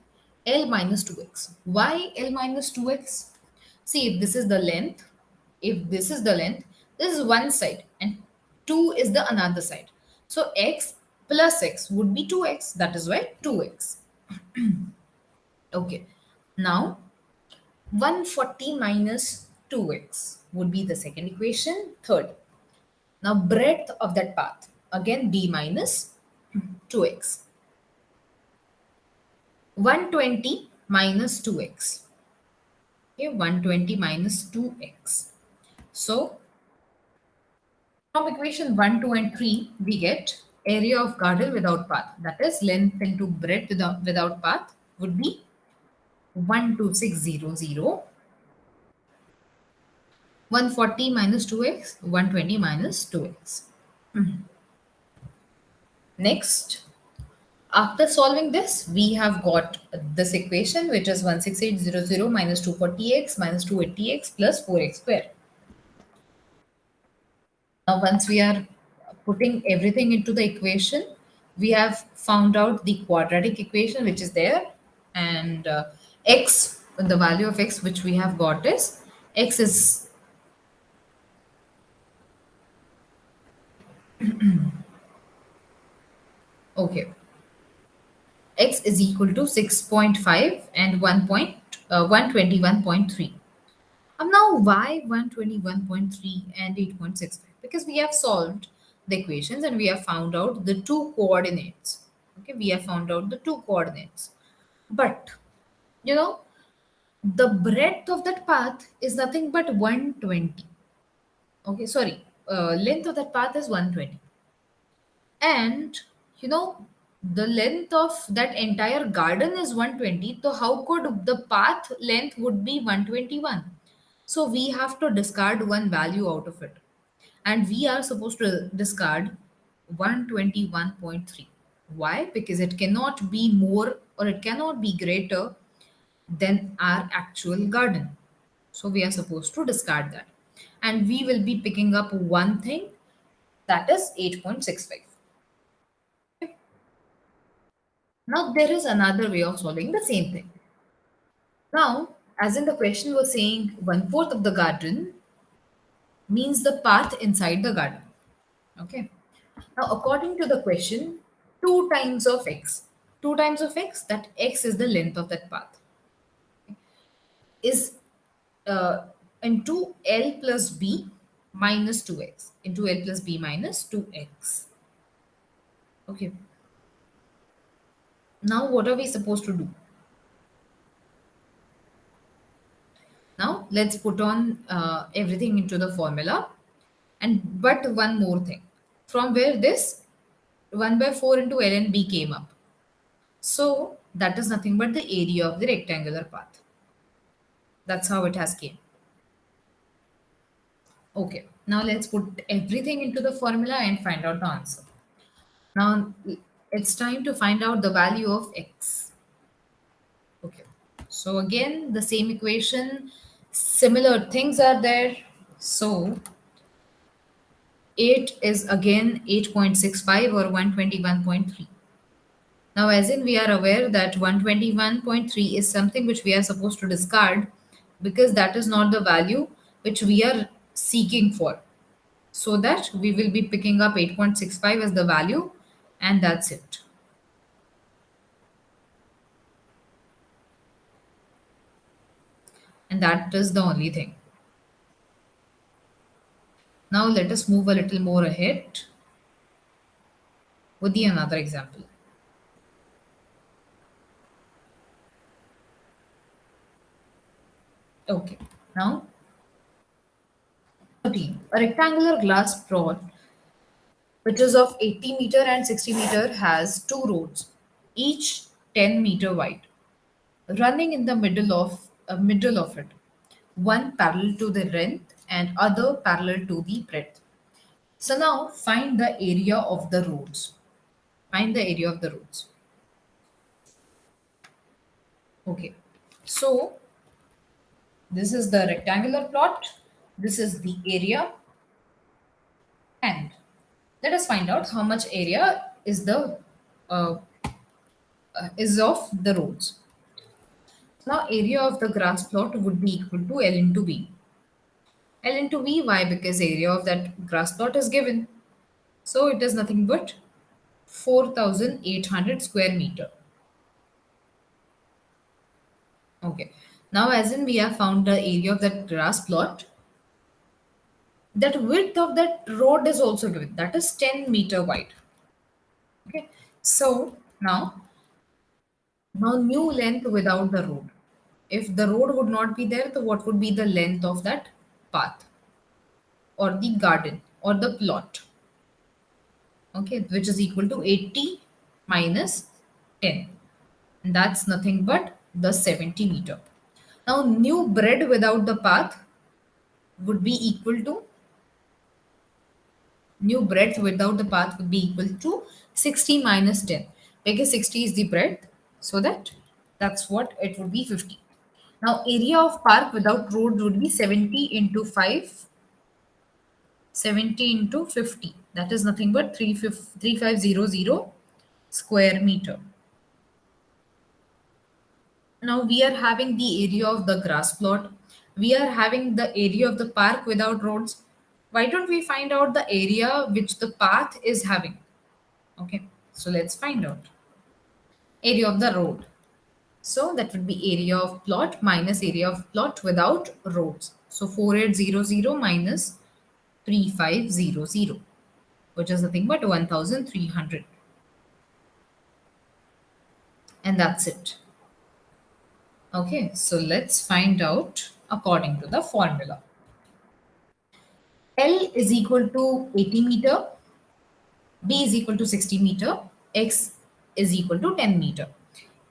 L minus 2x. Why L minus 2x? See, if this is the length, this is one side and 2 is the another side. So x plus x would be 2x. That is why 2x. Okay. Now, 140 minus 2x would be the second equation. Third. Now, breadth of that path. Again, b minus 2x. 120 minus 2x. Okay, 120 minus 2x. So, from equation 1, 2, and 3, we get area of garden without path. That is, length into breadth without path would be 12600. 140 minus 2x, 120 minus 2x. Next, after solving this, we have got this equation, which is 16800 minus 240x minus 280x plus 4x square. Now, once we are putting everything into the equation, we have found out the quadratic equation which is there, and x, the value of x which we have got is x is okay. X is equal to 6.5 and 121.3. Now, why 121.3 and 8.65? Because we have solved the equations and we have found out the two coordinates. Okay, we have found out the two coordinates. But, you know, the breadth of that path is nothing but 120. Okay, sorry, length of that path is 120. And, you know, the length of that entire garden is 120. So, how could the path length would be 121? So we have to discard one value out of it. And we are supposed to discard 121.3. Why? Because it cannot be more or it cannot be greater than our actual garden. So we are supposed to discard that. And we will be picking up one thing, that is 8.65. Now there is another way of solving the same thing. Now, as in the question was saying, 1/4 of the garden means the path inside the garden. Okay. Now, according to the question, 2 times of x, 2 times of x, that x is the length of that path, is uh, into L plus b minus 2x, into L plus b minus 2x. Okay. Now, what are we supposed to do? Now, let's put on everything into the formula. And but one more thing. From where this 1 by 4 into ln b came up. So, that is nothing but the area of the rectangular path. That's how it has came. Okay, now let's put everything into the formula and find out the answer. Now it's time to find out the value of x. Okay, so again, the same equation, similar things are there. So 8 is again 8.65 or 121.3. Now, as in, we are aware that 121.3 is something which we are supposed to discard because that is not the value which we are seeking for. So that we will be picking up 8.65 as the value, and that's it. And that is the only thing. Now let us move a little more ahead with the another example. Okay, now 13. A rectangular glass rod which is of 80 meter and 60 meter, has two roads, each 10-meter wide, running in the middle of it, one parallel to the length and other parallel to the breadth. So now find the area of the roads. Find the area of the roads. Okay. So this is the rectangular plot. This is the area, and let us find out how much area uh, is of the roads. Now area of the grass plot would be equal to L into V. L into V, why? Because area of that grass plot is given. So it is nothing but 4,800 square meter. Okay. Now as in we have found the area of that grass plot, that width of that road is also given. That is 10-meter wide. Okay. So now new length without the road. If the road would not be there, then what would be the length of that path or the garden or the plot? Okay, which is equal to 80 minus 10. And that's nothing but the 70-meter. Now, new bread without the path would be equal to new breadth without the path would be equal to 60 minus 10, because 60 is the breadth, so that's what it would be, 50. Now, area of park without road would be 70 into 5, 70 into 50. That is nothing but 3500 square meter. Now we are having the area of the grass plot. We are having the area of the park without roads. Why don't we find out the area which the path is having? Okay, so let's find out. Area of the road. So that would be area of plot minus area of plot without roads. So 4800 minus 3500, which is nothing but 1300. And that's it. Okay, so let's find out according to the formula. L is equal to 80 meter, B is equal to 60 meter, X is equal to 10 meter.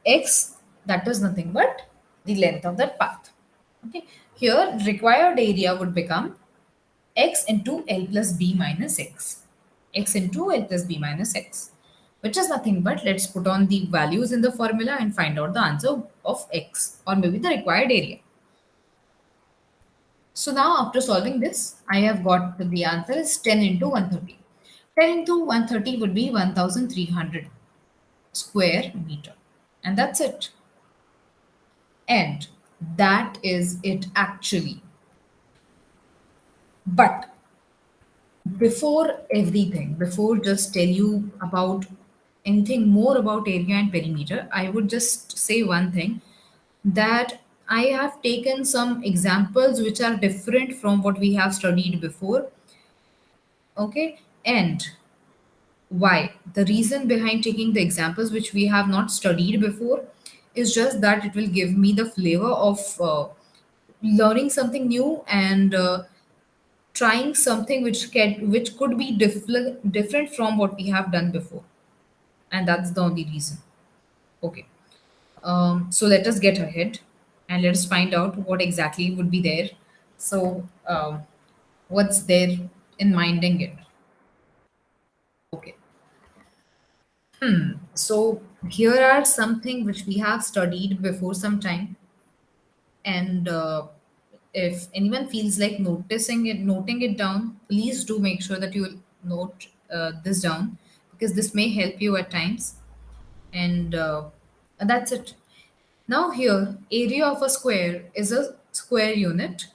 X, that is nothing but the length of that path. Okay, here required area would become X into L plus B minus X. X into L plus B minus X, which is nothing but, let's put on the values in the formula and find out the answer of X, or maybe the required area. So now after solving this, I have got the answer is 10 into 130. 10 into 130 would be 1300 square meter. And that's it. And that is it actually. But before everything, before just tell you about anything more about area and perimeter, I would just say one thing, that I have taken some examples which are different from what we have studied before. Okay, and why? The reason behind taking the examples which we have not studied before is just that it will give me the flavor of learning something new and trying something which could be different from what we have done before, and that's the only reason. Okay, so let us get ahead and let us find out what exactly would be there. So, what's there in minding it? Okay. So here are something which we have studied before some time, and if anyone feels like noting it down, please do make sure that you note this down, because this may help you at times. And that's it. Now here, area of a square is a square unit.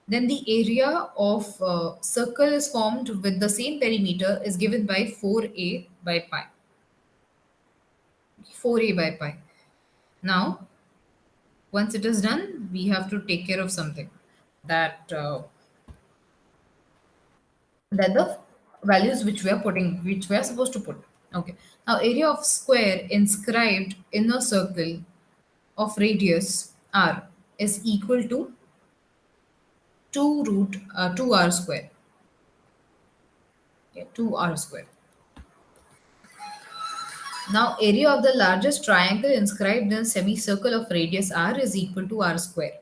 Then the area of a circle is formed with the same perimeter is given by 4a by pi. 4a by pi. Now, once it is done, we have to take care of something, that that the values which we are putting, which we are supposed to put. Okay. Now, area of square inscribed in a circle of radius r is equal to 2 root 2r square. Okay, 2r square. Now, area of the largest triangle inscribed in a semicircle of radius r is equal to r square.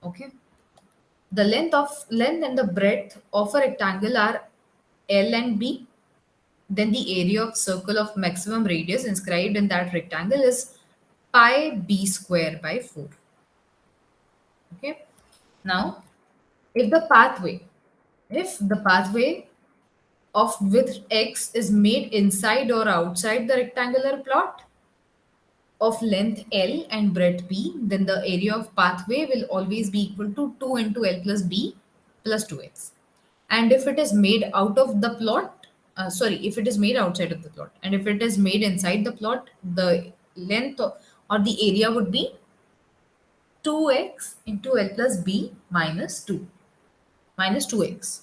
Okay. The length and the breadth of a rectangle are L and B. Then the area of circle of maximum radius inscribed in that rectangle is pi b square by 4. Okay. Now, if the pathway, if the pathway of width x is made inside or outside the rectangular plot of length L and breadth B, then the area of pathway will always be equal to 2 into L plus B plus 2x. And if it is made out of the plot, if it is made outside of the plot, and if it is made inside the plot, the length or the area would be 2x into L plus B minus 2, minus 2x.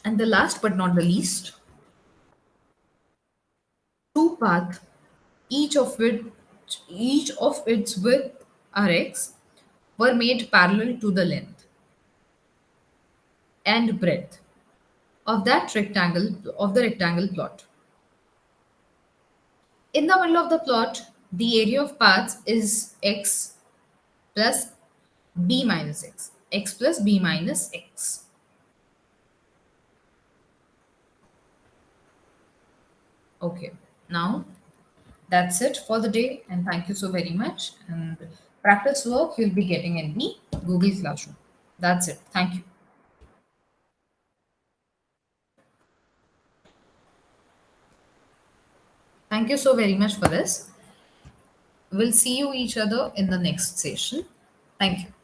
And the last but not the least, two paths, each of which each of its width Rx were made parallel to the length and breadth of the rectangle plot. In the middle of the plot, the area of paths is x plus b minus x plus b minus x. Okay, now that's it for the day, and thank you so very much. And practice work you'll be getting in the Google Classroom. That's it. Thank you. Thank you so very much for this. We'll see you each other in the next session. Thank you.